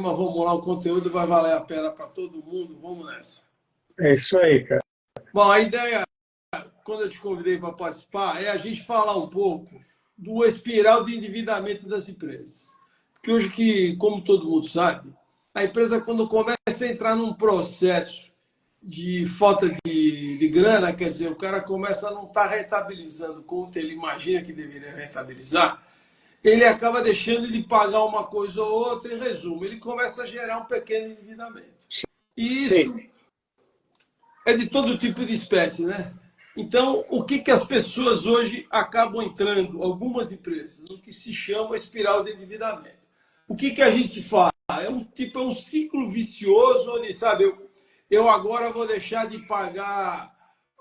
mas vamos lá, o conteúdo vai valer a pena para todo mundo, vamos nessa. É isso aí, cara. Bom, a ideia, quando eu te convidei para participar, é a gente falar um pouco do espiral de endividamento das empresas. Porque hoje, como todo mundo sabe, a empresa, quando começa a entrar num processo de falta de grana, quer dizer, o cara começa a não estar rentabilizando quanto ele imagina que deveria rentabilizar, ele acaba deixando de pagar uma coisa ou outra, em resumo, ele começa a gerar um pequeno endividamento. E isso é de todo tipo de espécie, né? Então, o que as pessoas hoje acabam entrando, algumas empresas, no que se chama espiral de endividamento? O que a gente faz? É um ciclo vicioso, onde, sabe, eu agora vou deixar de pagar,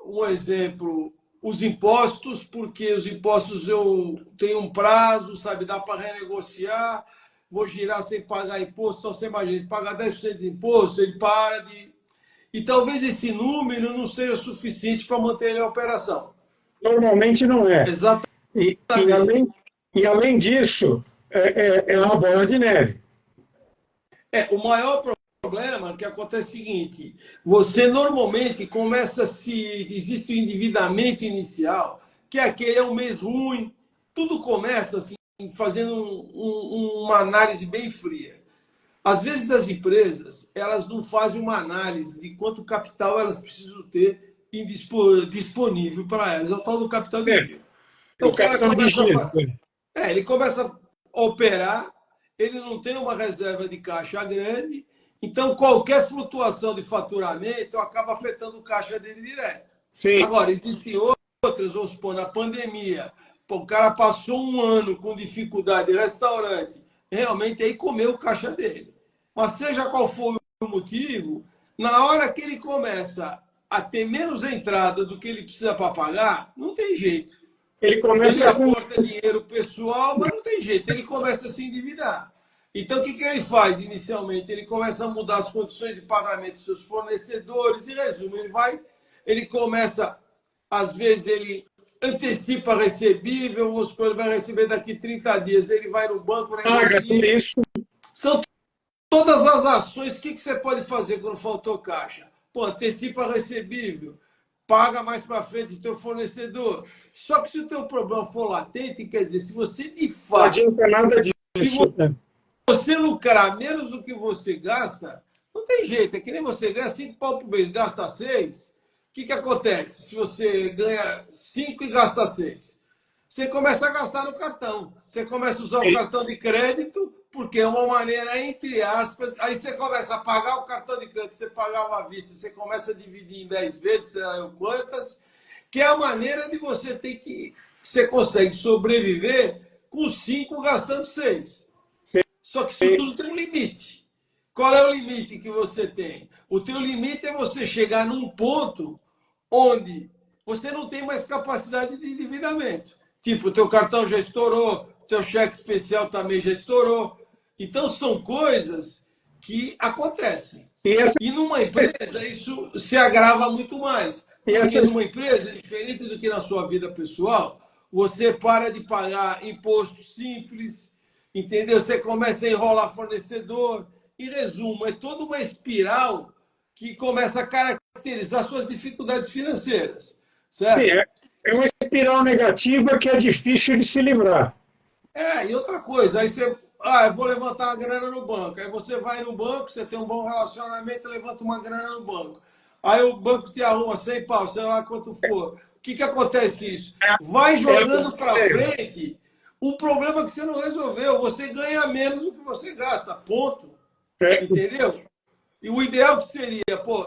um exemplo, os impostos, porque os impostos eu tenho um prazo, sabe, dá para renegociar, vou girar sem pagar imposto, então você imagina, se pagar 10% de imposto, ele para de... E talvez esse número não seja suficiente para manter ele em operação. Normalmente não é. Exatamente. Além disso, é uma bola de neve. O maior problema que acontece é o seguinte: você normalmente começa existe o endividamento inicial, que é aquele um mês ruim, tudo começa assim, fazendo uma análise bem fria. Às vezes as empresas elas não fazem uma análise de quanto capital elas precisam ter disponível para elas, é o tal do capital de giro. Então o cara começa ele começa a operar, ele não tem uma reserva de caixa grande, então qualquer flutuação de faturamento acaba afetando o caixa dele direto. Sim. Agora, existem outras, vamos supor, na pandemia, o cara passou um ano com dificuldade de restaurante, realmente aí comeu o caixa dele. Mas seja qual for o motivo, na hora que ele começa a ter menos entrada do que ele precisa para pagar, não tem jeito. Ele começa aporta dinheiro pessoal, mas não tem jeito, ele começa a se endividar. Então, o que ele faz inicialmente? Ele começa a mudar as condições de pagamento dos seus fornecedores, em resumo, ele começa, às vezes, ele antecipa recebível, ele vai receber daqui 30 dias, ele vai no banco, negocia. São todas as ações. O que você pode fazer quando faltou caixa? Pô, antecipa recebível, paga mais para frente o teu fornecedor. Só que se o teu problema for latente, quer dizer, se você de fato... Não adianta nada disso. Se você lucrar menos do que você gasta, não tem jeito. É que nem você ganha 5 pau por mês, gasta 6. O que acontece se você ganha 5 e gasta 6? Você começa a gastar no cartão. Você começa a usar o cartão de crédito, porque é uma maneira, entre aspas, aí você começa a pagar o cartão de crédito, você pagava à vista, você começa a dividir em 10 vezes, sei lá quantas, que é a maneira de você ter que... Você consegue sobreviver com 5 gastando 6. Só que isso tudo tem um limite. Qual é o limite que você tem? O teu limite é você chegar num ponto onde você não tem mais capacidade de endividamento. Tipo, o teu cartão já estourou, o teu cheque especial também já estourou. Então, são coisas que acontecem. E numa empresa, isso se agrava muito mais. Porque numa empresa, diferente do que na sua vida pessoal, você para de pagar imposto simples, entendeu? Você começa a enrolar fornecedor. Em resumo, é toda uma espiral que começa a caracterizar suas dificuldades financeiras. Certo? Sim, é uma espiral negativa que é difícil de se livrar. E outra coisa, aí você... eu vou levantar uma grana no banco. Aí você vai no banco, você tem um bom relacionamento, levanta uma grana no banco. Aí o banco te arruma 100 pau, sei lá quanto for. O que acontece isso? Vai jogando para frente um problema que você não resolveu. Você ganha menos do que você gasta, ponto. Entendeu? E o ideal que seria,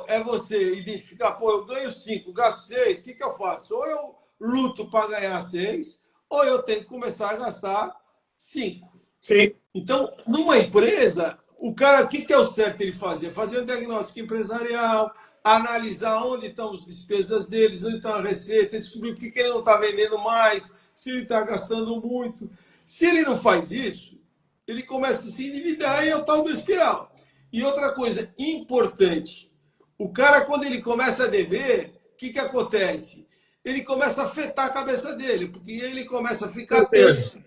é você identificar, eu ganho 5, gasto 6, o que eu faço? Ou eu luto para ganhar 6, ou eu tenho que começar a gastar 5. Sim. Então, numa empresa, o cara, o que é o certo ele fazer? Fazer um diagnóstico empresarial, analisar onde estão as despesas deles, onde está a receita, descobrir por que ele não está vendendo mais, se ele está gastando muito. Se ele não faz isso, ele começa a se endividar e é o tal do espiral. E outra coisa importante, o cara, quando ele começa a dever, o que acontece? Ele começa a afetar a cabeça dele, porque ele começa a ficar tenso.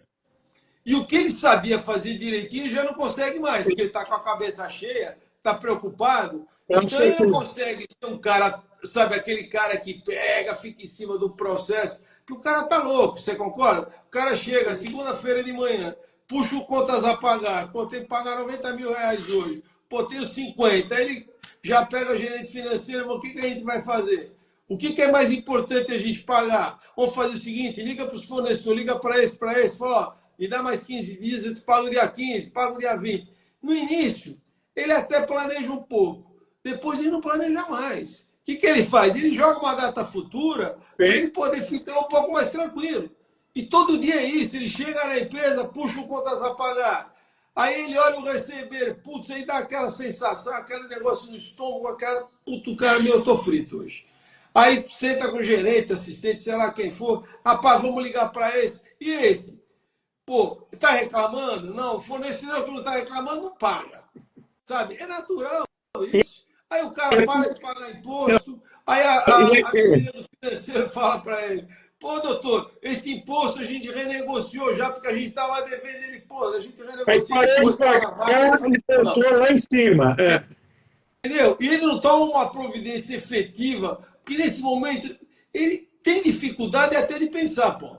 E o que ele sabia fazer direitinho, ele já não consegue mais, porque ele está com a cabeça cheia, está preocupado. Então ele não consegue ser um cara, sabe, aquele cara que pega, fica em cima do processo, que o cara tá louco, você concorda? O cara chega segunda-feira de manhã, puxa o contas a pagar, pô, tem que pagar 90 mil reais hoje, pô, tenho 50, aí ele já pega o gerente financeiro, mas o que a gente vai fazer? O que é mais importante a gente pagar? Vamos fazer o seguinte, liga para os fornecedores, liga para esse, fala, ó, me dá mais 15 dias, eu te pago dia 15, pago dia 20. No início, ele até planeja um pouco, depois ele não planeja mais. O que ele faz? Ele joga uma data futura para ele poder ficar um pouco mais tranquilo. E todo dia é isso, ele chega na empresa, puxa o contas a pagar. Aí ele olha o receber, putz, aí dá aquela sensação, aquele negócio no estômago, aquela, puto, cara, meu, eu tô frito hoje. Aí senta com o gerente, assistente, sei lá quem for, rapaz, vamos ligar para esse. E esse? Pô, tá reclamando? Não, o fornecedor que não tá reclamando não paga. Sabe? É natural isso. Aí o cara para de pagar imposto, aí a menina do financeiro fala para ele, pô, doutor, esse imposto a gente renegociou já, porque a gente estava devendo ele, pô, a gente renegociou o imposto. Lá em cima. É. Entendeu? E ele não toma uma providência efetiva, porque nesse momento ele tem dificuldade até de pensar, pô.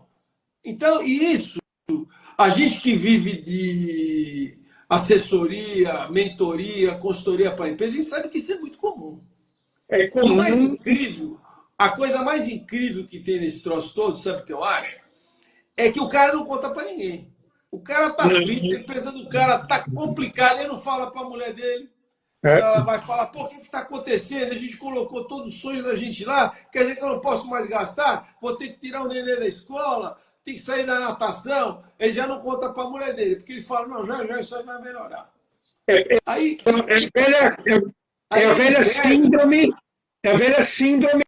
Então, e isso, a gente que vive de assessoria, mentoria, consultoria para a empresa, a gente sabe que isso é muito comum. É comum. E o mais incrível, a coisa mais incrível que tem nesse troço todo, sabe o que eu acho? É que o cara não conta para ninguém. O cara tá frito, a empresa do cara tá complicada, ele não fala para a mulher dele. Ela vai falar, pô, o que está acontecendo? A gente colocou todos os sonhos da gente lá, quer dizer que eu não posso mais gastar? Vou ter que tirar o neném da escola, tem que sair da natação. Ele já não conta para a mulher dele, porque ele fala, não, já isso aí vai melhorar. Aí, a velha síndrome,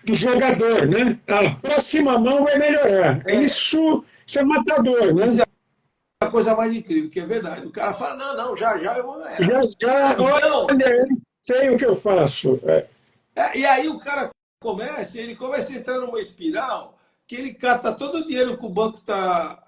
do jogador, né? A próxima mão vai melhorar. Isso é matador, né? Isso é a coisa mais incrível, que é verdade. O cara fala, não, já eu vou ganhar. Então, olha, sei o que eu faço. E aí o cara ele começa a entrar numa espiral que ele cata todo o dinheiro que o banco está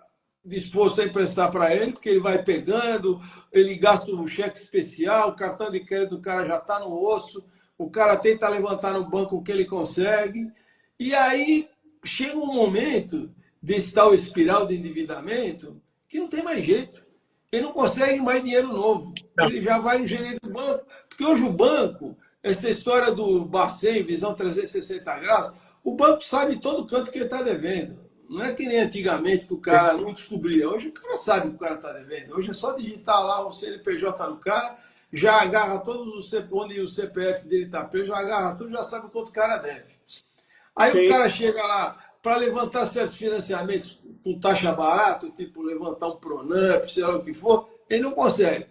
disposto a emprestar para ele, porque ele vai pegando, ele gasta um cheque especial, o cartão de crédito do cara já está no osso, o cara tenta levantar no banco o que ele consegue, e aí chega um momento desse tal espiral de endividamento que não tem mais jeito. Ele não consegue mais dinheiro novo. Ele já vai no gerente do banco, porque hoje o banco, essa história do Bacen, visão 360 graus, o banco sabe todo canto que ele está devendo. Não é que nem antigamente que o cara não descobria. Hoje o cara sabe que o cara está devendo. Hoje é só digitar lá o CNPJ no cara, já agarra todos os onde o CPF dele está preso, já agarra tudo, já sabe quanto o cara deve. Aí o cara chega lá para levantar certos financiamentos com taxa barata, tipo levantar um Pronamp, sei lá o que for, ele não consegue.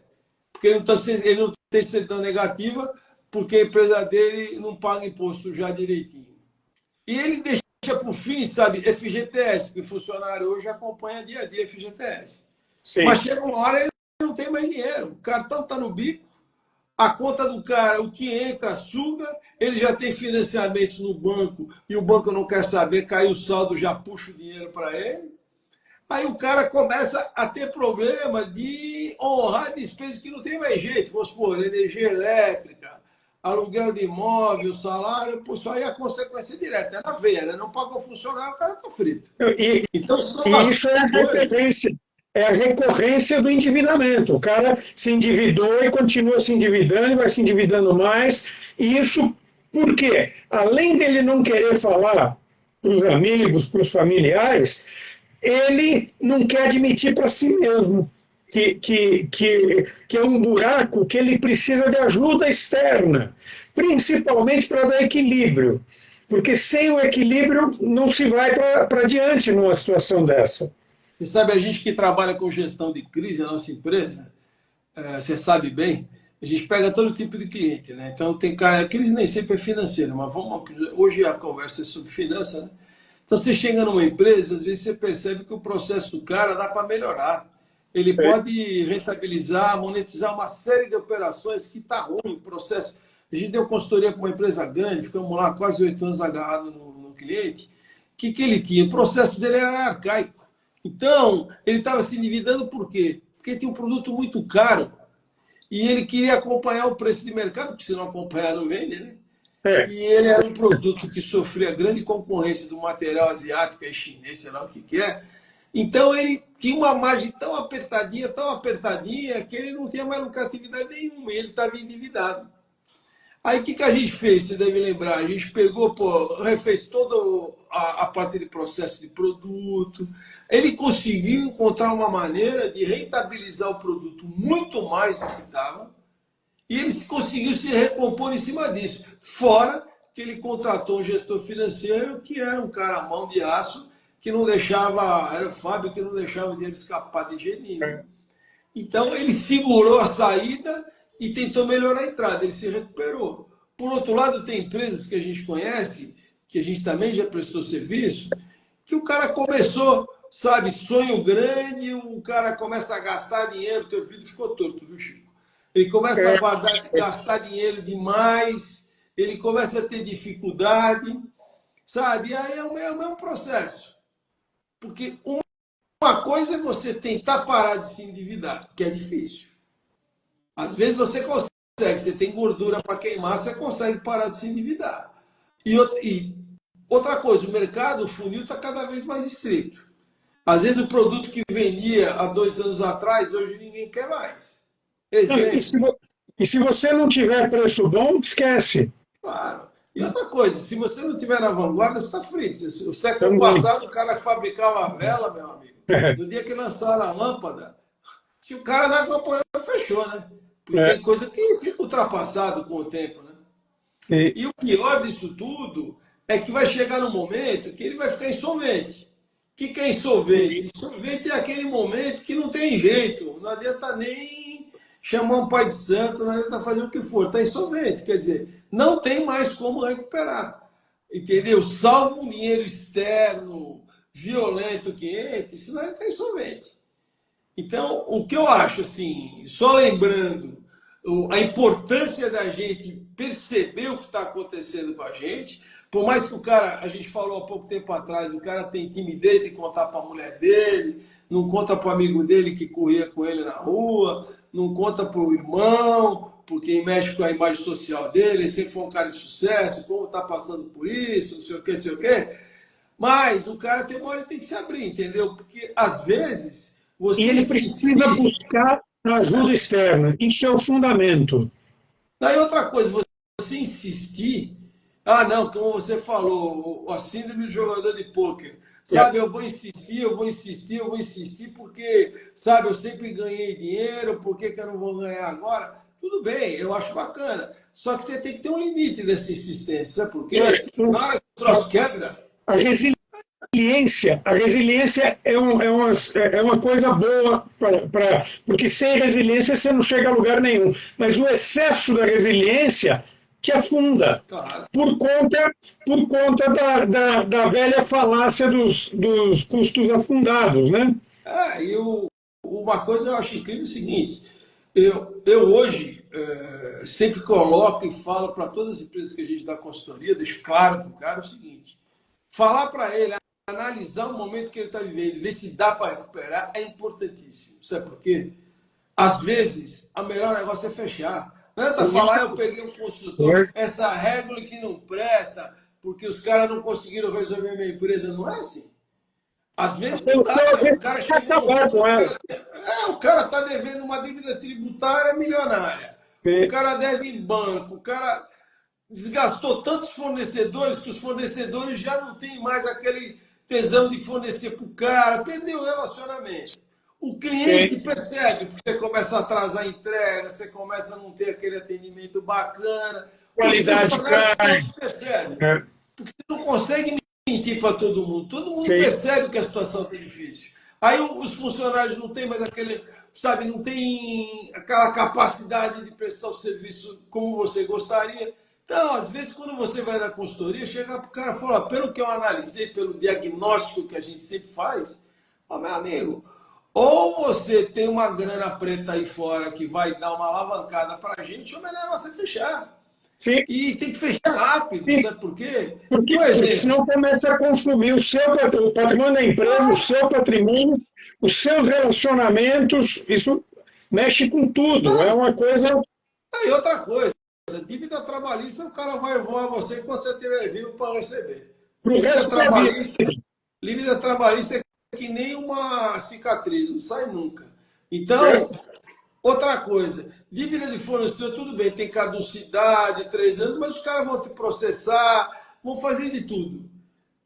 Porque ele não tem certidão negativa, porque a empresa dele não paga imposto já direitinho. E ele deixa para o fim, sabe, FGTS, porque o funcionário hoje acompanha dia a dia FGTS. Sim. Mas chega uma hora ele não tem mais dinheiro. O cartão está no bico, a conta do cara, o que entra, suga, ele já tem financiamentos no banco e o banco não quer saber, caiu o saldo, já puxa o dinheiro para ele. Aí o cara começa a ter problema de honrar despesas que não tem mais jeito. Vamos supor, energia elétrica, aluguel de imóvel, salário, por isso aí a consequência direta. É na veia, né? Não pagou funcionário, o cara está frito. Então, isso é a recorrência do endividamento. O cara se endividou e continua se endividando e vai se endividando mais. E isso por quê? Além dele não querer falar para os amigos, para os familiares, ele não quer admitir para si mesmo que é um buraco que ele precisa de ajuda externa, principalmente para dar equilíbrio. Porque sem o equilíbrio não se vai para adiante numa situação dessa. Você sabe, a gente que trabalha com gestão de crise, a nossa empresa, você sabe bem, a gente pega todo tipo de cliente, né? Então tem cara, a crise nem sempre é financeira, mas hoje a conversa é sobre finanças, né? Então você chega numa empresa, às vezes você percebe que o processo do cara dá para melhorar. Ele pode rentabilizar, monetizar uma série de operações que está ruim o processo. A gente deu consultoria para uma empresa grande, ficamos lá quase 8 anos agarrados no cliente. O que ele tinha? O processo dele era arcaico. Então, ele estava se endividando por quê? Porque tinha um produto muito caro e ele queria acompanhar o preço de mercado, porque se não acompanhar, não vende, né? É. E ele era um produto que sofria grande concorrência do material asiático e chinês, sei lá o que que é. Então ele tinha uma margem tão apertadinha, que ele não tinha mais lucratividade nenhuma, e ele estava endividado. Aí o que a gente fez? Você deve lembrar, a gente pegou, pô, refez toda a parte de processo de produto. Ele conseguiu encontrar uma maneira de rentabilizar o produto muito mais do que estava, e ele conseguiu se recompor em cima disso. Fora que ele contratou um gestor financeiro que era um cara mão de aço, que não deixava, era o Fábio, que não deixava o dinheiro escapar de jeito nenhum. Então ele segurou a saída e tentou melhorar a entrada, ele se recuperou. Por outro lado, tem empresas que a gente conhece, que a gente também já prestou serviço, que o cara começou, sabe, sonho grande, o cara começa a gastar dinheiro, teu filho ficou torto, viu, Chico? Ele começa a guardar, gastar dinheiro demais, ele começa a ter dificuldade, sabe? E aí é o mesmo processo. Porque uma coisa é você tentar parar de se endividar, que é difícil. Às vezes você consegue, você tem gordura para queimar, você consegue parar de se endividar. E outra coisa, o mercado, o funil está cada vez mais estreito. Às vezes o produto que vendia há 2 anos atrás, hoje ninguém quer mais. Exemplo. E se você não tiver preço bom, esquece. Claro. E outra coisa, se você não tiver na vanguarda, você está frito. O século Também. passado, o cara fabricava vela, meu amigo. No dia que lançaram a lâmpada, se o cara não acompanhou, fechou, né? Porque É. tem coisa que fica ultrapassado com o tempo, né? E, E o pior disso tudo é que vai chegar no momento que ele vai ficar insolvente. O que é insolvente? Insolvente é aquele momento que não tem jeito. Não adianta nem chamar um pai de santo, não adianta fazer o que for. Está insolvente. Quer dizer, não tem mais como recuperar. Entendeu? Salvo um dinheiro externo, violento que entre, senão ele está insolvente. Então, o que eu acho, assim, só lembrando a importância da gente perceber o que está acontecendo com a gente, por mais que o cara, a gente falou há pouco tempo atrás, o cara tem timidez de contar para a mulher dele, não conta para o amigo dele que corria com ele na rua, não conta para o irmão, porque mexe com a imagem social dele, ele sempre foi um cara de sucesso, como está passando por isso, não sei o quê, não sei o quê. Mas o cara tem uma hora tem que se abrir, entendeu? Porque às vezes e você ele precisa insistir. buscar ajuda externa. Isso é o fundamento. Daí outra coisa, você insistir, ah não, como você falou, a síndrome do jogador de pôquer. É. Sabe, eu vou insistir, eu vou insistir, eu vou insistir, porque, sabe, eu sempre ganhei dinheiro, por que, que eu não vou ganhar agora? Tudo bem, eu acho bacana. Só que você tem que ter um limite dessa insistência, sabe por quê? Na hora que o troço quebra, A resiliência é uma coisa boa, porque sem resiliência você não chega a lugar nenhum. Mas o excesso da resiliência te afunda, claro. por conta da velha falácia dos custos afundados, né? Uma coisa eu acho incrível é o seguinte, eu hoje sempre coloco e falo para todas as empresas que a gente dá consultoria, deixo claro para o cara o seguinte, falar para ele, analisar o momento que ele está vivendo, ver se dá para recuperar, é importantíssimo. Sabe por quê? Às vezes, o melhor negócio é fechar. Não adianta falar, eu peguei um consultor, essa regra que não presta, porque os caras não conseguiram resolver a minha empresa. Não é assim. Às vezes não dá, o cara chega no ponto, o cara está devendo uma dívida tributária milionária. O cara deve em banco, o cara desgastou tantos fornecedores que os fornecedores já não têm mais aquele tesão de fornecer para o cara, perdeu o relacionamento. O cliente percebe, porque você começa a atrasar a entrega, você começa a não ter aquele atendimento bacana. Qualidade Os funcionários cai. todos percebem. Porque você não consegue mentir para todo mundo. Todo mundo Sim. percebe que a situação está difícil. Aí os funcionários não têm mais aquele, sabe, não tem aquela capacidade de prestar o serviço como você gostaria. Então, às vezes, quando você vai na consultoria, chega para o cara e fala, pelo que eu analisei, pelo diagnóstico que a gente sempre faz, ó, meu amigo, ou você tem uma grana preta aí fora que vai dar uma alavancada para a gente, ou melhor você fechar. Sim. E tem que fechar rápido, Sim. sabe por quê? Porque, Por porque exemplo, senão começa a consumir o patrimônio da empresa, o seu patrimônio, os seus relacionamentos, isso mexe com tudo. É uma coisa aí outra coisa, dívida trabalhista, o cara vai voar você quando você estiver vivo para receber. para o Dívida resto da vida. trabalhista, dívida trabalhista é que nem uma cicatriz, não sai nunca. Né? Então, outra coisa, dívida de fornecedor, tudo bem, tem caducidade, 3 anos, mas os caras vão te processar, vão fazer de tudo.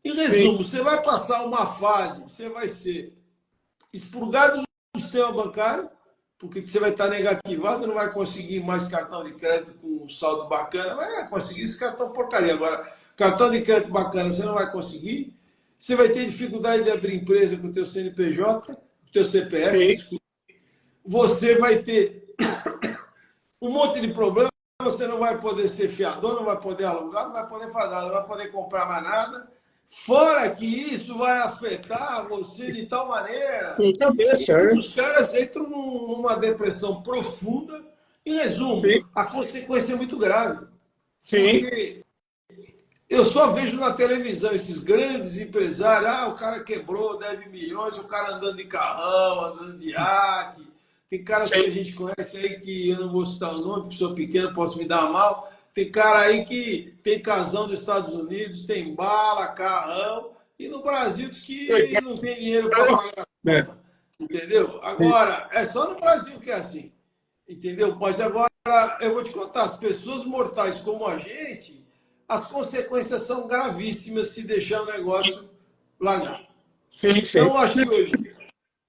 Em Sim, resumo, você vai passar uma fase, você vai ser expurgado do sistema bancário, porque você vai estar negativado, não vai conseguir mais cartão de crédito com um saldo bacana, vai conseguir esse cartão porcaria. Agora, cartão de crédito bacana você não vai conseguir, você vai ter dificuldade de abrir empresa com o teu CNPJ, com o teu CPF, sim, desculpa. Você vai ter um monte de problemas, você não vai poder ser fiador, não vai poder alugar, não vai poder fazer nada, não vai poder comprar mais nada. Fora que isso vai afetar você de tal maneira com cabeça. que Né? os caras entram numa depressão profunda. Em resumo, Sim, a consequência é muito grave. sim, Porque eu só vejo na televisão esses grandes empresários, o cara quebrou, deve milhões, o cara andando de carrão, andando de iate. Tem caras que a sim, gente conhece aí que eu não vou citar o nome, porque sou pequeno, posso me dar mal. Tem cara aí que tem casão nos Estados Unidos, tem bala, carrão, e no Brasil diz que não tem dinheiro para pagar a né? conta. Entendeu? Agora, é só no Brasil que é assim. Entendeu? Mas agora eu vou te contar, as pessoas mortais como a gente, as consequências são gravíssimas se deixar o negócio largar. Sim, Então, sim. eu acho que hoje,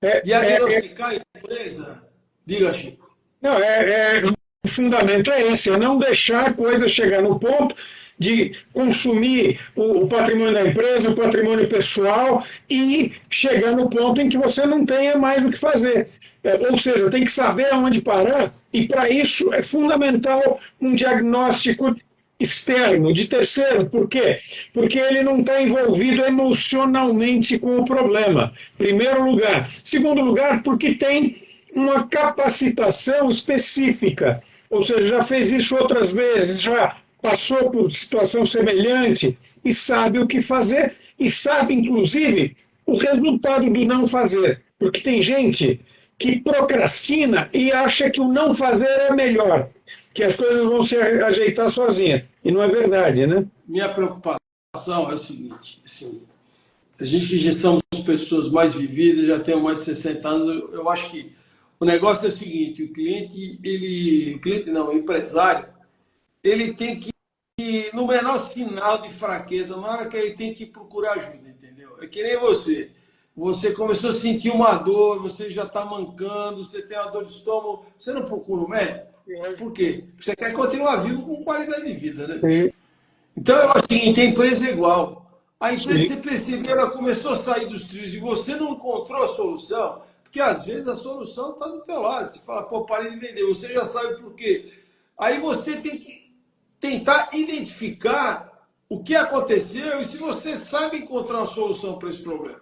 É, é, diagnosticar a empresa, diga, Chico. não, o fundamento é esse, é não deixar a coisa chegar no ponto de consumir o patrimônio da empresa, o patrimônio pessoal e chegar no ponto em que você não tenha mais o que fazer. Ou seja, tem que saber aonde parar e para isso é fundamental um diagnóstico externo, de terceiro. Por quê? Porque ele não está envolvido emocionalmente com o problema. Primeiro lugar. Segundo lugar, porque tem uma capacitação específica, ou seja, já fez isso outras vezes, já passou por situação semelhante e sabe o que fazer e sabe, inclusive, o resultado do não fazer. Porque tem gente que procrastina e acha que o não fazer é melhor, que as coisas vão se ajeitar sozinhas. E não é verdade, né? Minha preocupação é o seguinte, assim, a gente que já somos pessoas mais vividas, já temos mais de 60 anos, eu acho que o negócio é o seguinte, o cliente não, o empresário, ele tem que, no menor sinal de fraqueza, na hora que ele tem que procurar ajuda, entendeu? É que nem você. Você começou a sentir uma dor, você já está mancando, você tem uma dor de estômago, você não procura um médico? Por quê? Porque você quer continuar vivo com qualidade de vida, né, bicho? Sim, Então, eu acho que a empresa é igual. A empresa, sim, você percebeu, ela começou a sair dos trilhos e você não encontrou a solução, porque às vezes a solução está do teu lado. Você fala, pô, parei de vender, você já sabe por quê. Aí você tem que tentar identificar o que aconteceu e se você sabe encontrar uma solução para esse problema.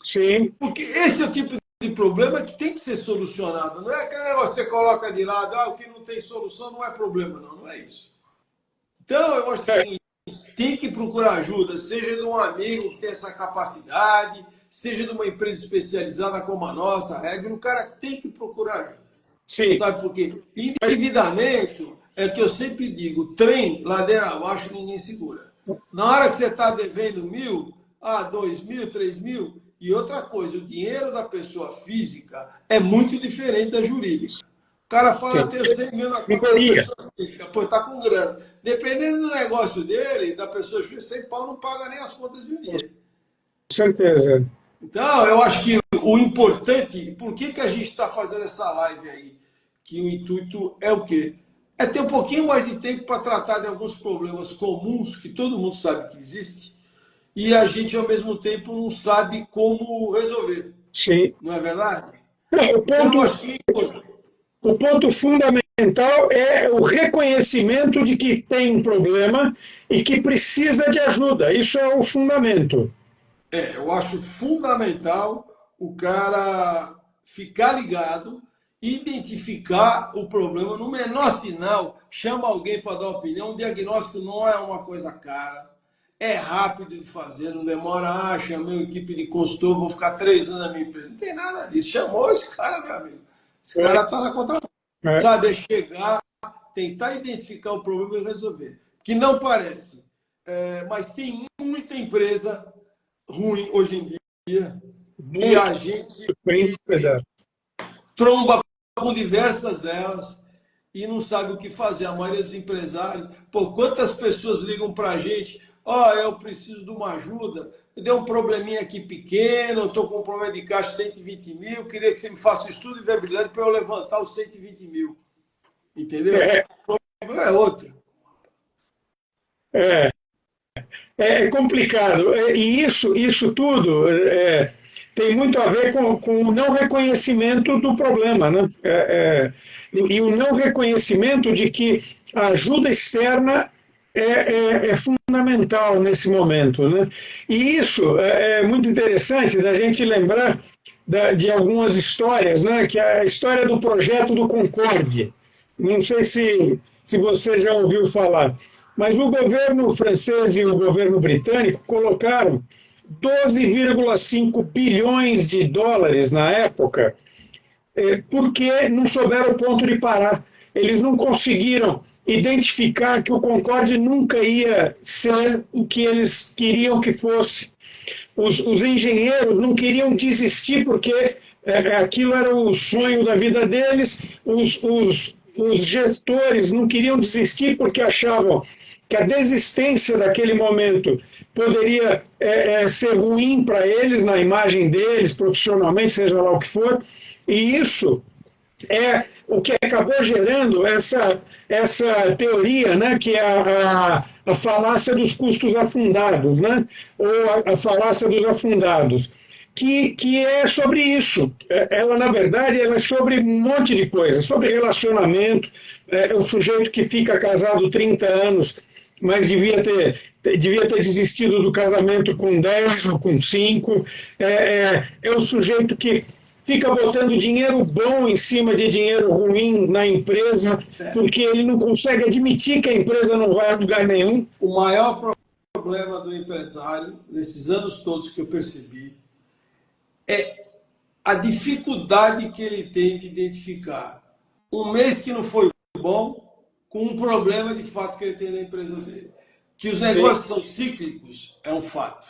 sim. Porque esse é o tipo de problema que tem que ser solucionado. Não é aquele negócio que você coloca de lado, o que não tem solução não é problema, não. Não é isso. Então, eu acho o É, seguinte, tem que procurar ajuda, seja de um amigo que tem essa capacidade, seja de uma empresa especializada como a nossa, a regra, o cara tem que procurar ajuda. sim. Sabe por quê? Mas, Endividamento é que eu sempre digo, trem, ladeira abaixo, ninguém segura. Na hora que você está devendo 1.000, 2.000, 3.000, e outra coisa, o dinheiro da pessoa física é muito diferente da jurídica. O cara fala, eu sim. tenho 100 mil na Me conta da corrija, pessoa física, pô, tá com grana. Dependendo do negócio dele, da pessoa física, 100 pau não paga nem as contas de um dia. com certeza. Então, eu acho que o importante, por que, que a gente está fazendo essa live aí? Que o intuito é o quê? É ter um pouquinho mais de tempo para tratar de alguns problemas comuns que todo mundo sabe que existe e a gente, ao mesmo tempo, não sabe como resolver. Sim. Não é verdade? Não, Então, eu acho que o ponto fundamental é o reconhecimento de que tem um problema e que precisa de ajuda. Isso é o fundamento. eu acho fundamental o cara ficar ligado identificar o problema no menor sinal, chama alguém para dar opinião. Um diagnóstico não é uma coisa cara, é rápido de fazer, não demora. Chamei uma equipe de consultor, vou ficar 3 anos na minha empresa. Não tem nada disso. Chamou esse cara, meu amigo. Esse cara está na contramão. Sabe, é chegar, tentar identificar o problema e resolver. Que não parece, mas tem muita empresa ruim hoje em dia e a gente tromba com diversas delas e não sabe o que fazer. A maioria dos empresários, por quantas pessoas ligam para a gente, eu preciso de uma ajuda, deu um probleminha aqui pequeno, eu estou com um problema de caixa de 120 mil, queria que você me faça um estudo de viabilidade para eu levantar os 120 mil. Entendeu? O problema é outro. É complicado. E isso tudo tem muito a ver com o não reconhecimento do problema, né? E o não reconhecimento de que a ajuda externa é fundamental nesse momento, né? E isso é muito interessante da gente lembrar de algumas histórias, né? Que é a história do projeto do Concorde. Não sei se você já ouviu falar. Mas o governo francês e o governo britânico colocaram 12,5 bilhões de dólares na época, porque não souberam o ponto de parar. Eles não conseguiram identificar que o Concorde nunca ia ser o que eles queriam que fosse. Os engenheiros não queriam desistir porque aquilo era o sonho da vida deles, os gestores não queriam desistir porque achavam que a desistência daquele momento poderia ser ruim para eles, na imagem deles, profissionalmente, seja lá o que for, e isso é o que acabou gerando essa teoria, né, que é a falácia dos custos afundados, né, ou a falácia dos afundados, que é sobre isso. Ela, na verdade, ela é sobre um monte de coisas, sobre relacionamento, o sujeito que fica casado 30 anos, mas devia ter desistido do casamento com 10 ou com 5, é o sujeito que fica botando dinheiro bom em cima de dinheiro ruim na empresa, porque ele não consegue admitir que a empresa não vai a lugar nenhum. O maior problema do empresário, nesses anos todos que eu percebi, é a dificuldade que ele tem de identificar um mês que não foi bom com um problema de fato que ele tem na empresa dele. Que os negócios são cíclicos é um fato.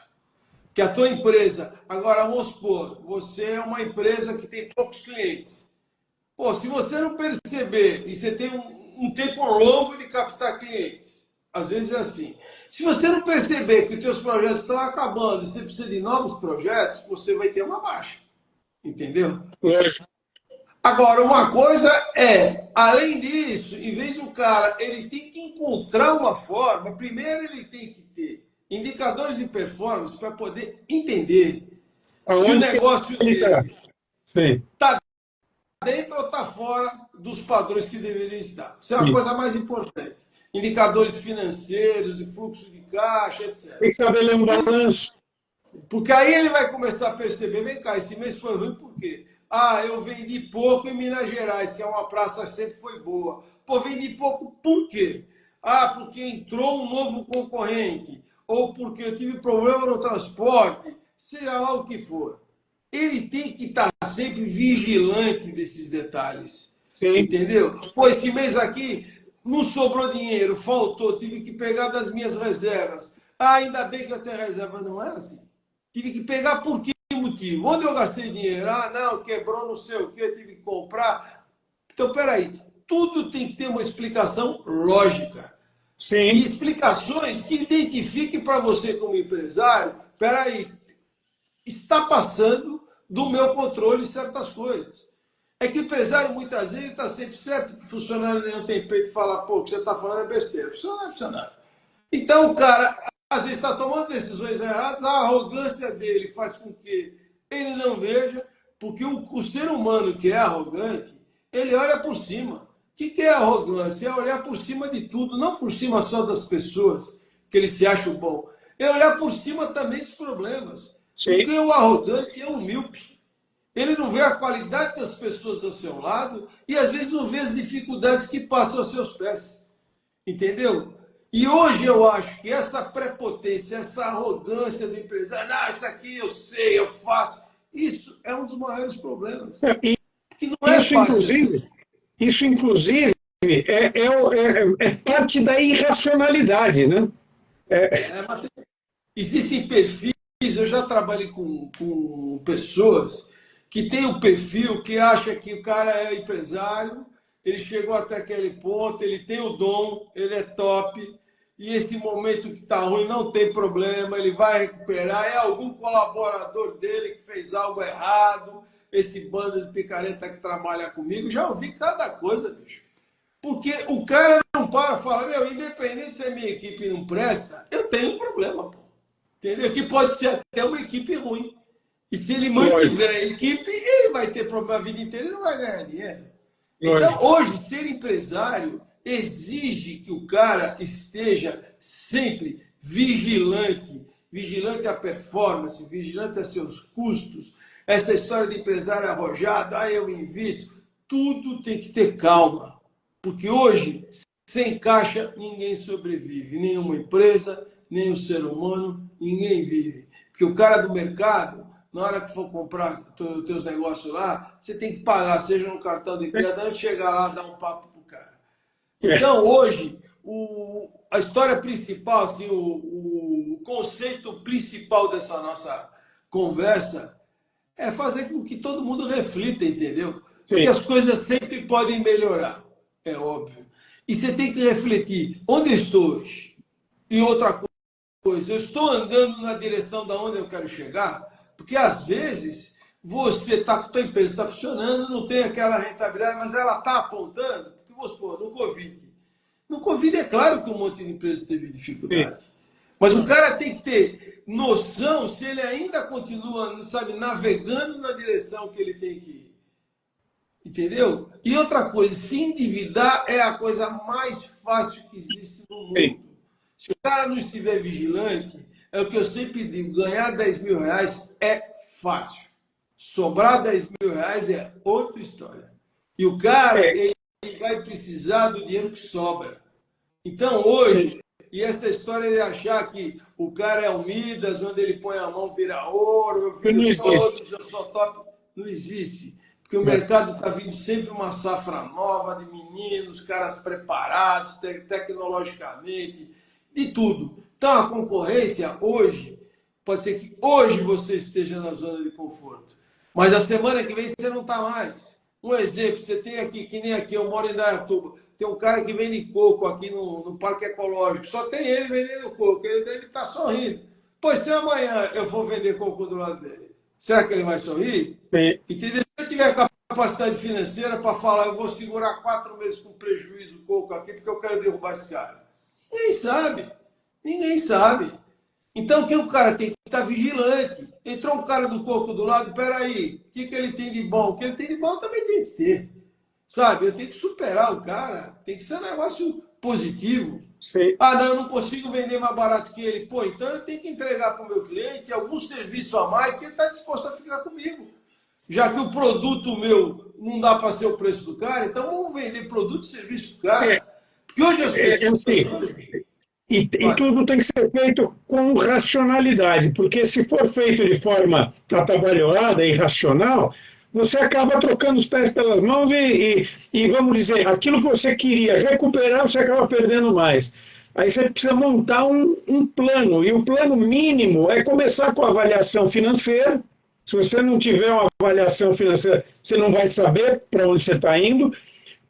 Que a tua empresa, agora vamos supor, você é uma empresa que tem poucos clientes. Pô, se você não perceber, e você tem um tempo longo de captar clientes, às vezes é assim. Se você não perceber que os teus projetos estão acabando e você precisa de novos projetos, você vai ter uma baixa. Entendeu? Agora, uma coisa além disso, em vez do cara, ele tem que encontrar uma forma, primeiro ele tem que ter indicadores de performance para poder entender se o negócio dele está dentro ou está fora dos padrões que deveriam estar. Isso é uma coisa mais importante. Indicadores financeiros, de fluxo de caixa, etc. Tem que saber ler um balanço. Porque aí ele vai começar a perceber, vem cá, esse mês foi ruim por quê? Eu vendi pouco em Minas Gerais, que é uma praça que sempre foi boa. Pô, vendi pouco por quê? Porque entrou um novo concorrente. Ou porque eu tive problema no transporte. Seja lá o que for. Ele tem que estar sempre vigilante desses detalhes. Sim. Entendeu? Pô, esse mês aqui não sobrou dinheiro, faltou, tive que pegar das minhas reservas. Ainda bem que eu tenho reserva, não é assim. Tive que pegar por quê? Motivo. Onde eu gastei dinheiro? Não, quebrou não sei o que, tive que comprar. Então, peraí, tudo tem que ter uma explicação lógica. Sim. E explicações que identifiquem para você como empresário, peraí, está passando do meu controle certas coisas. É que o empresário, muitas vezes, está sempre certo que o funcionário não tem peito de falar, pô, o que você está falando é besteira. Funcionário é funcionário. Então, o cara às vezes está tomando decisões erradas, a arrogância dele faz com que ele não veja, porque o ser humano que é arrogante, ele olha por cima. O que é arrogância? É olhar por cima de tudo, não por cima só das pessoas, que ele se acha bom. É olhar por cima também dos problemas. Sim. Porque o arrogante é um míope. Ele não não vê a qualidade das pessoas ao seu lado e às vezes não vê as dificuldades que passam aos seus pés. Entendeu? E hoje eu acho que essa prepotência, essa arrogância do empresário, isso aqui eu sei, eu faço, isso é um dos maiores problemas. Que não é Isso, fácil. inclusive, é parte da irracionalidade, né? Existem perfis, eu já trabalhei com pessoas que têm o perfil que acha que o cara é empresário, ele chegou até aquele ponto, ele tem o dom, ele é top, e esse momento que está ruim não tem problema, ele vai recuperar, é algum colaborador dele que fez algo errado, esse bando de picareta que trabalha comigo, já ouvi cada coisa, bicho. Porque o cara não para e fala, meu, independente se a minha equipe não presta, eu tenho um problema, pô. Entendeu? Que pode ser até uma equipe ruim. E se ele mantiver a equipe, ele vai ter problema a vida inteira e não vai ganhar dinheiro. Então, hoje, ser empresário exige que o cara esteja sempre vigilante, vigilante à performance, vigilante a seus custos. Essa história de empresário arrojado, eu invisto, tudo tem que ter calma. Porque hoje, sem caixa, ninguém sobrevive. Nenhuma empresa, nem o ser humano, ninguém vive. Porque o cara do mercado, na hora que for comprar os teus negócios lá, você tem que pagar, seja no cartão de crédito, antes de chegar lá, dar um papo pro cara. Então, hoje, a história principal, assim, o conceito principal dessa nossa conversa é fazer com que todo mundo reflita, entendeu? Porque as coisas sempre podem melhorar, é óbvio. E você tem que refletir, onde eu estou hoje? E outra coisa, eu estou andando na direção da onde eu quero chegar? Porque, às vezes, você está com a tua empresa está funcionando, não tem aquela rentabilidade, mas ela está apontando. Porque, vamos supor, no Covid. No Covid, é claro que um monte de empresa teve dificuldade. Mas o cara tem que ter noção se ele ainda continua, sabe, navegando na direção que ele tem que ir. Entendeu? E outra coisa, se endividar é a coisa mais fácil que existe no mundo. Se o cara não estiver vigilante, é o que eu sempre digo, ganhar 10 mil reais é fácil. Sobrar 10 mil reais é outra história. E o cara ele vai precisar do dinheiro que sobra. Então, hoje, e essa história de achar que o cara é o Midas, onde ele põe a mão vira ouro, eu viro todos, eu sou top, não existe. Porque o mercado está vindo sempre uma safra nova de meninos, caras preparados, tecnologicamente, de tudo. Então, a concorrência hoje, pode ser que hoje você esteja na zona de conforto, mas a semana que vem você não está mais. Um exemplo, você tem aqui, que nem aqui, eu moro em Dayatuba, tem um cara que vende coco aqui no Parque Ecológico, só tem ele vendendo coco, ele deve estar sorrindo. Pois se amanhã eu for vender coco do lado dele, será que ele vai sorrir? Entendeu? Se eu tiver capacidade financeira para falar, eu vou segurar 4 meses com prejuízo o coco aqui, porque eu quero derrubar esse cara. Ninguém sabe. Ninguém sabe. Então, o que o cara tem que estar vigilante? Entrou um cara do coco do lado, peraí, o que ele tem de bom? O que ele tem de bom também tem que ter. Sabe? Eu tenho que superar o cara, tem que ser um negócio positivo. Sim. Não, eu não consigo vender mais barato que ele. Pô, então eu tenho que entregar para o meu cliente algum serviço a mais que ele está disposto a ficar comigo. Já que o produto meu não dá para ser o preço do cara, então vamos vender produto e serviço do cara. Porque hoje as pessoas... E tudo tem que ser feito com racionalidade, porque se for feito de forma atabalhoada e irracional, você acaba trocando os pés pelas mãos e, vamos dizer, aquilo que você queria recuperar, você acaba perdendo mais. Aí você precisa montar um plano, e o plano mínimo é começar com a avaliação financeira. Se você não tiver uma avaliação financeira, você não vai saber para onde você está indo.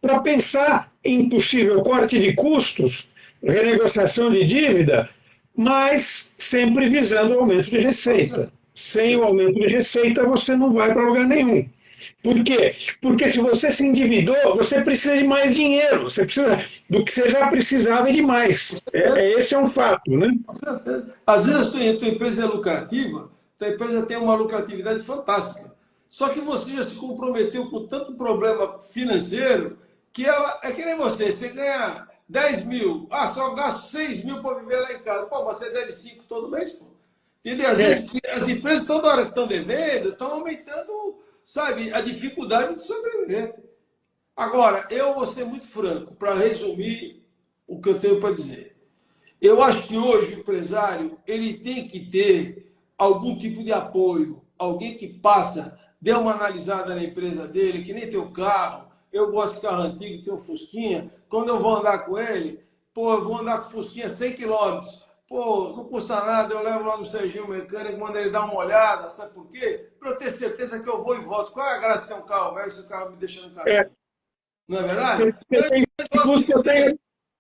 Para pensar em possível corte de custos, renegociação de dívida, mas sempre visando o aumento de receita. Sem o aumento de receita, você não vai para lugar nenhum. Por quê? Porque se você se endividou, você precisa de mais dinheiro, você precisa do que você já precisava e de mais. Esse é um fato, né? Às vezes a tua empresa é lucrativa, tua empresa tem uma lucratividade fantástica. Só que você já se comprometeu com tanto problema financeiro que ela é que nem você ganha 10 mil, só gasto 6 mil para viver lá em casa. Pô, você deve 5 todo mês, pô. Entendeu? Às vezes as empresas toda hora que estão devendo, estão aumentando, sabe, a dificuldade de sobreviver. Agora, eu vou ser muito franco, para resumir o que eu tenho para dizer. Eu acho que hoje o empresário ele tem que ter algum tipo de apoio, alguém que passa, dê uma analisada na empresa dele, que nem teu carro. Eu gosto de carro antigo, tenho um Fusquinha. Quando eu vou andar com ele, pô, eu vou andar com o Fusquinha 100 quilômetros. Pô, não custa nada, eu levo lá no Serginho Mecânico, mando ele dar uma olhada, sabe por quê? Para eu ter certeza que eu vou e volto. Qual é a graça de ter um carro velho se o carro me deixa no caminho? É, Não é verdade?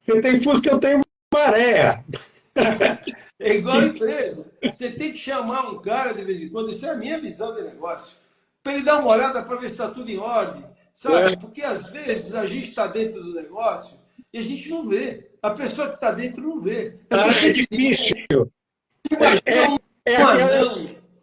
você tem Fusca, eu tenho maré. É igual a empresa. Você tem que chamar um cara de vez em quando, isso é a minha visão de negócio, para ele dar uma olhada para ver se está tudo em ordem, sabe? Porque às vezes a gente está dentro do negócio e a gente não vê. A pessoa que está dentro não vê. É difícil. Um anão,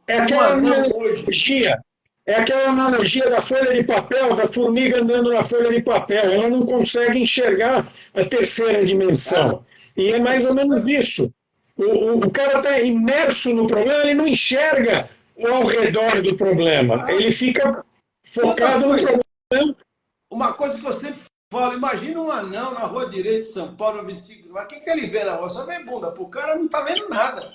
É aquela analogia. É aquela analogia da folha de papel, da formiga andando na folha de papel. Ela não consegue enxergar a terceira dimensão. E é mais ou menos isso. O cara está imerso no problema, ele não enxerga o ao redor do problema. Ele fica focado no problema. Uma coisa que eu sempre falo, imagina um anão na rua direita de São Paulo, 25 mas o que ele vê na rua? Só vê bunda. O cara não está vendo nada.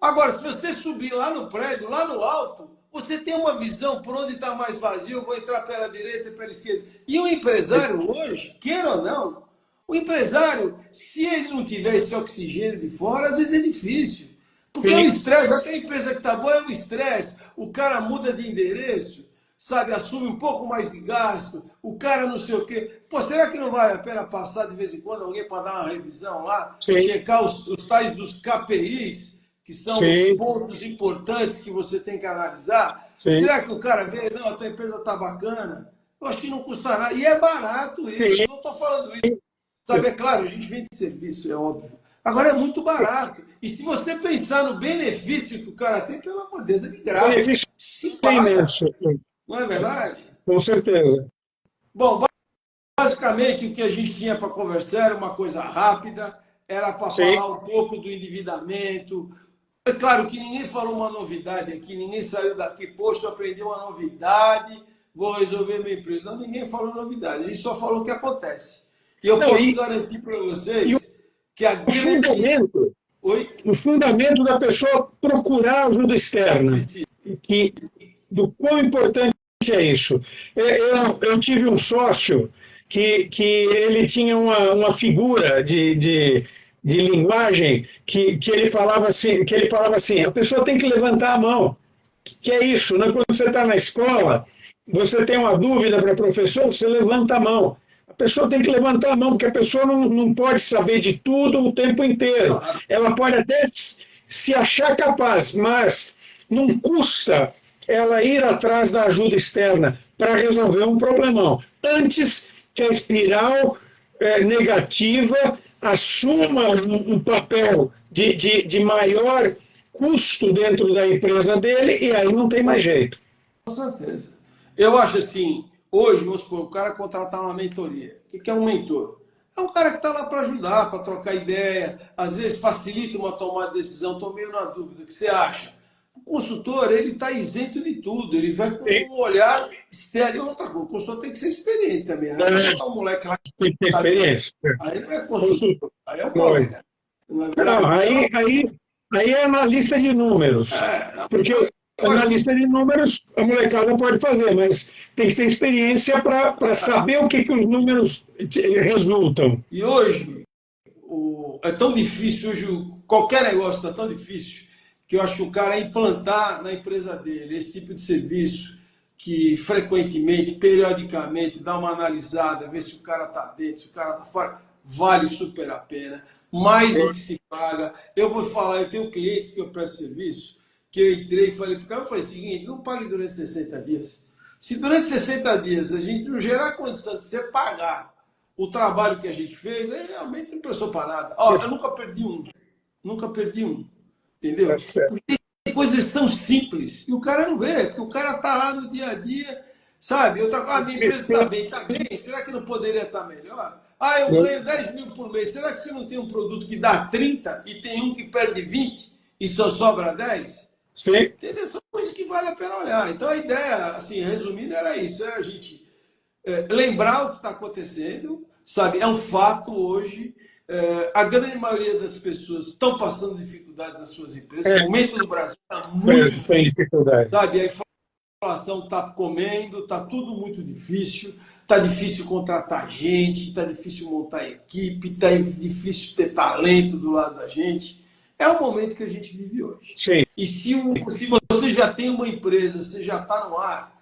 Agora, se você subir lá no prédio, lá no alto, você tem uma visão por onde está mais vazio, eu vou entrar pela direita e pela esquerda. E o empresário hoje, queira ou não, o empresário, se ele não tiver esse oxigênio de fora, às vezes é difícil. Porque o estresse, até a empresa que está boa é o estresse. O cara muda de endereço, sabe, assume um pouco mais de gasto, o cara não sei o quê. Pô, será que não vale a pena passar de vez em quando alguém para dar uma revisão lá, checar os tais dos KPIs, que são os pontos importantes que você tem que analisar? Será que o cara vê, não, a tua empresa está bacana? Eu acho que não custa nada. E é barato isso, eu não estou falando isso. Sabe, é claro, a gente vende serviço, é óbvio. Agora é muito barato. E se você pensar no benefício que o cara tem, pelo amor de Deus, é de graça. O benefício é imenso. Não é verdade? Com certeza. Bom, basicamente o que a gente tinha para conversar era uma coisa rápida, era para falar um pouco do endividamento. É claro que ninguém falou uma novidade aqui, ninguém saiu daqui, poxa, eu aprendi uma novidade, vou resolver minha empresa. Não, ninguém falou novidade, a gente só falou o que acontece. E eu posso garantir para vocês que a grande... O fundamento da pessoa procurar ajuda externa. Do quão importante é isso. Eu tive um sócio que ele tinha uma figura de linguagem que ele falava assim, a pessoa tem que levantar a mão. Que é isso, né? Quando você está na escola, você tem uma dúvida para o professor, você levanta a mão. A pessoa tem que levantar a mão, porque a pessoa não pode saber de tudo o tempo inteiro. Ela pode até se achar capaz, mas não custa ela ir atrás da ajuda externa para resolver um problemão. Antes que a espiral negativa assuma um papel de maior custo dentro da empresa dele, e aí não tem mais jeito. Com certeza. Eu acho assim, hoje, vamos supor, o cara contratar uma mentoria. O que é um mentor? É um cara que está lá para ajudar, para trocar ideia, às vezes facilita uma tomada de decisão. Estou meio na dúvida. O que você acha? O consultor, ele está isento de tudo. Ele vai com um olhar externo. E outra coisa, o consultor tem que ser experiente também. Né? Não botar um moleque lá. Tem que ter experiência. Aí não é consultor, aí é o colega. Aí é analista de números. Porque analista de números a molecada pode fazer, mas tem que ter experiência para saber o que os números resultam. E hoje, é tão difícil, hoje qualquer negócio está tão difícil, que eu acho que o cara implantar na empresa dele esse tipo de serviço, que frequentemente, periodicamente, dá uma analisada, ver se o cara está dentro, se o cara está fora, vale super a pena. Mais do que se paga. Eu vou falar, eu tenho clientes que eu presto serviço, que eu entrei e falei para o cara, eu falei o seguinte, não pague durante 60 dias. Se durante 60 dias a gente não gerar a condição de você pagar o trabalho que a gente fez, aí realmente não prestou para nada. Eu nunca perdi um. Nunca perdi um. Entendeu? Porque tem coisas que são simples e o cara não vê, porque o cara está lá no dia a dia, sabe? A minha empresa está bem, está bem. Será que não poderia estar melhor? Eu ganho 10 mil por mês. Será que você não tem um produto que dá 30 e tem um que perde 20 e só sobra 10? Sim. Entendeu? São coisas que vale a pena olhar. Então a ideia, assim, resumindo, era isso, era a gente lembrar o que está acontecendo, sabe? É um fato hoje. A grande maioria das pessoas estão passando dificuldades nas suas empresas. É, O momento do Brasil está muito empresas têm difícil, dificuldade. sabe? A inflação está comendo, está tudo muito difícil. Está difícil contratar gente, está difícil montar equipe, está difícil ter talento do lado da gente. É o momento que a gente vive hoje. Sim, E se você já tem uma empresa, você já está no ar,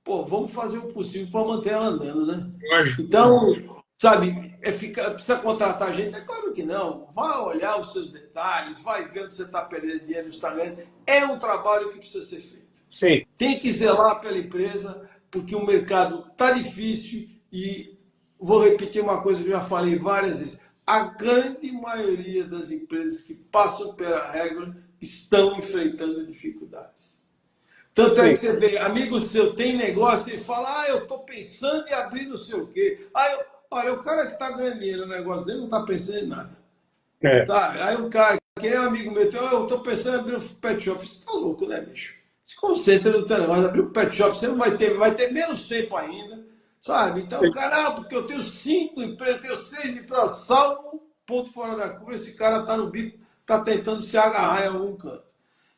pô, vamos fazer o possível para manter ela andando, né? lógico. Então, sabe, precisa contratar gente? É claro que não. Vai olhar os seus detalhes, vai ver onde você está perdendo dinheiro no Instagram. É um trabalho que precisa ser feito. Sim. Tem que zelar pela empresa, porque o mercado está difícil e vou repetir uma coisa que eu já falei várias vezes. A grande maioria das empresas que passam pela regra estão enfrentando dificuldades. Tanto é Sim. que você vê, amigo seu tem negócio, ele fala, eu estou pensando em abrir não sei o quê. Olha, o cara que está ganhando dinheiro no negócio dele não está pensando em nada. É. Tá? Aí o cara, que é um amigo meu, eu estou pensando em abrir um pet shop. Você está louco, né, bicho? Se concentra no teu negócio, abrir um pet shop, você não vai ter menos tempo ainda, sabe? Então, o cara, porque eu tenho 5 empresas, eu tenho 6 empresas, salvo um ponto fora da curva, esse cara está no bico, está tentando se agarrar em algum canto.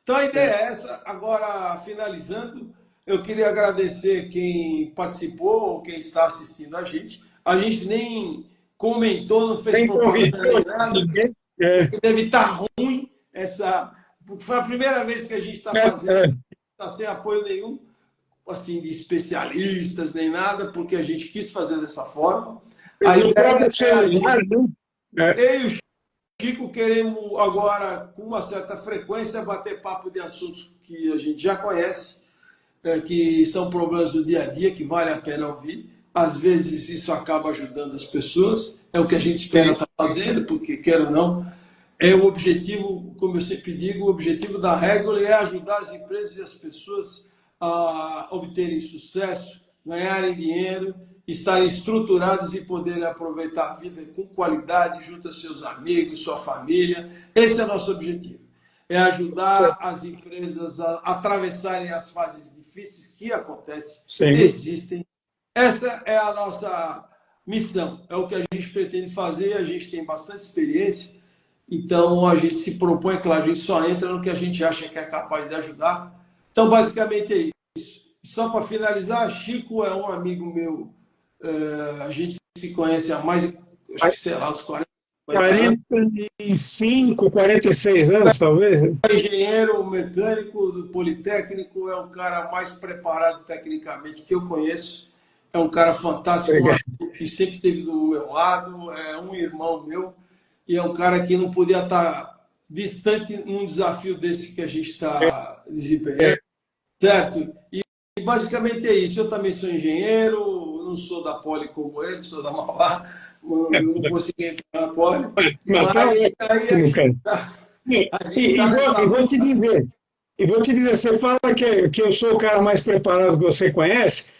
Então, a ideia é essa. Agora, finalizando, eu queria agradecer quem participou, quem está assistindo a gente. A gente nem comentou, não fez Nem propaganda nem convidou nada. ninguém. É, Deve estar ruim essa. Porque foi a primeira vez que a gente está é, fazendo, é. está sem apoio nenhum, assim, de especialistas, nem nada, porque a gente quis fazer dessa forma. A No ideia próprio é a celular, gente. né? É, Eu e o Chico queremos agora, com uma certa frequência, bater papo de assuntos que a gente já conhece, que são problemas do dia a dia, que vale a pena ouvir. Às vezes isso acaba ajudando as pessoas, é o que a gente espera sim, estar fazendo, porque, quer ou não, é o objetivo, como eu sempre digo, o objetivo da Regular é ajudar as empresas e as pessoas a obterem sucesso, ganharem dinheiro, estarem estruturadas e poderem aproveitar a vida com qualidade junto a seus amigos, sua família. Esse é o nosso objetivo. É ajudar as empresas a atravessarem as fases difíceis que acontecem, sim. existem. Essa é a nossa missão, é o que a gente pretende fazer, a gente tem bastante experiência, então a gente se propõe, claro, a gente só entra no que a gente acha que é capaz de ajudar. Então, basicamente é isso. Só para finalizar, Chico é um amigo meu, a gente se conhece há mais, acho que sei lá, uns 40, 50 anos. 45, 46 anos, talvez. Engenheiro mecânico do Politécnico, é um cara mais preparado tecnicamente que eu conheço. É um cara fantástico, um amigo que sempre esteve do meu lado, é um irmão meu, e é um cara que não podia estar distante num desafio desse que a gente está desempenhando, certo? E basicamente é isso. Eu também sou engenheiro, não sou da Poli como ele, sou da Mauá, eu não consegui entrar na Poli, Mas tá mas ótimo, cara. a gente tá E nessa vou te luta. dizer, você fala que eu sou o cara mais preparado que você conhece.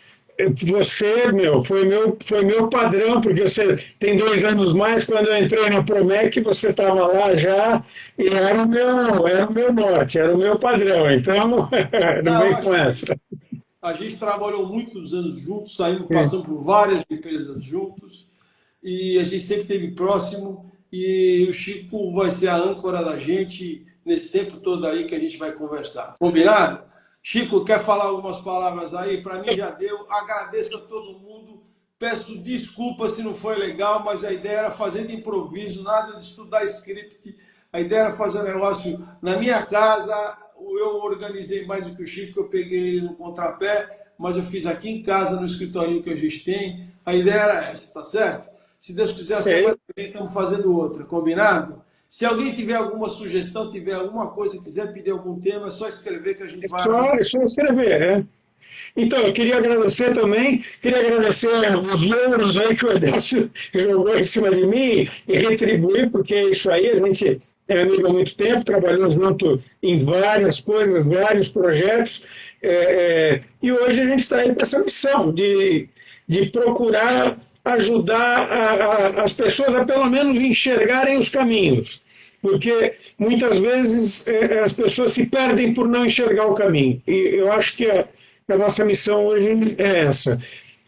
Você, foi meu padrão, porque você tem 2 anos mais. Quando eu entrei na Promec, você estava lá já, e era o meu norte, era o meu padrão. Então, não Não, vem com acho que essa. a gente trabalhou muitos anos juntos, saímos, passamos por várias empresas juntos e a gente sempre esteve próximo. E o Chico vai ser a âncora da gente nesse tempo todo aí que a gente vai conversar. Combinado? Chico, quer falar algumas palavras aí? Para mim já deu. Agradeço a todo mundo. Peço desculpas se não foi legal, mas a ideia era fazer de improviso, nada de estudar script. A ideia era fazer um negócio na minha casa. Eu organizei mais do que o Chico, eu peguei ele no contrapé, mas eu fiz aqui em casa, no escritório que a gente tem. A ideia era essa, tá certo? Se Deus quiser, a É, semana que vem estamos fazendo outra, combinado? Se alguém tiver alguma sugestão, tiver alguma coisa, quiser pedir algum tema, é só escrever que a gente vai ajudar. é só escrever, né? Então, eu queria agradecer também, queria agradecer os louros aí que o Edelcio jogou em cima de mim e retribuir, porque isso aí, a gente é amigo há muito tempo, trabalhou junto em várias coisas, vários projetos, e hoje a gente está aí com essa missão de procurar ajudar as pessoas a pelo menos enxergarem os caminhos. porque muitas vezes as pessoas se perdem por não enxergar o caminho. E eu acho que a nossa missão hoje é essa.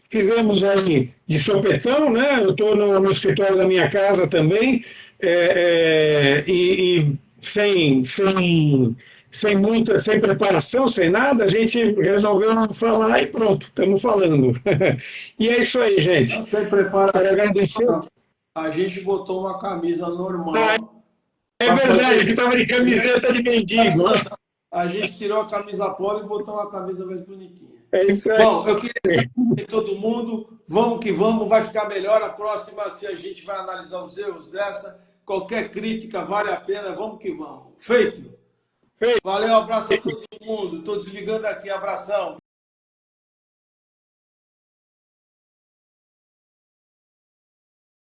Fizemos aí de sopetão, né? Eu estou no escritório da minha casa também, e sem preparação, sem nada, a gente resolveu falar e pronto, estamos falando. E é isso aí, gente. Sem preparação, Quero agradecer. a gente botou uma camisa Ah, normal. é verdade, que estava de camiseta de mendigo. A gente tirou a camisa polo e botou uma camisa mais bonitinha. É isso aí. Bom, eu queria agradecer a todo mundo. Vamos que vamos, vai ficar melhor. A próxima, se a gente vai analisar os erros dessa. Qualquer crítica vale a pena. Vamos que vamos. Feito. Feito. Valeu, abraço a todo mundo. Estou desligando aqui. Abração.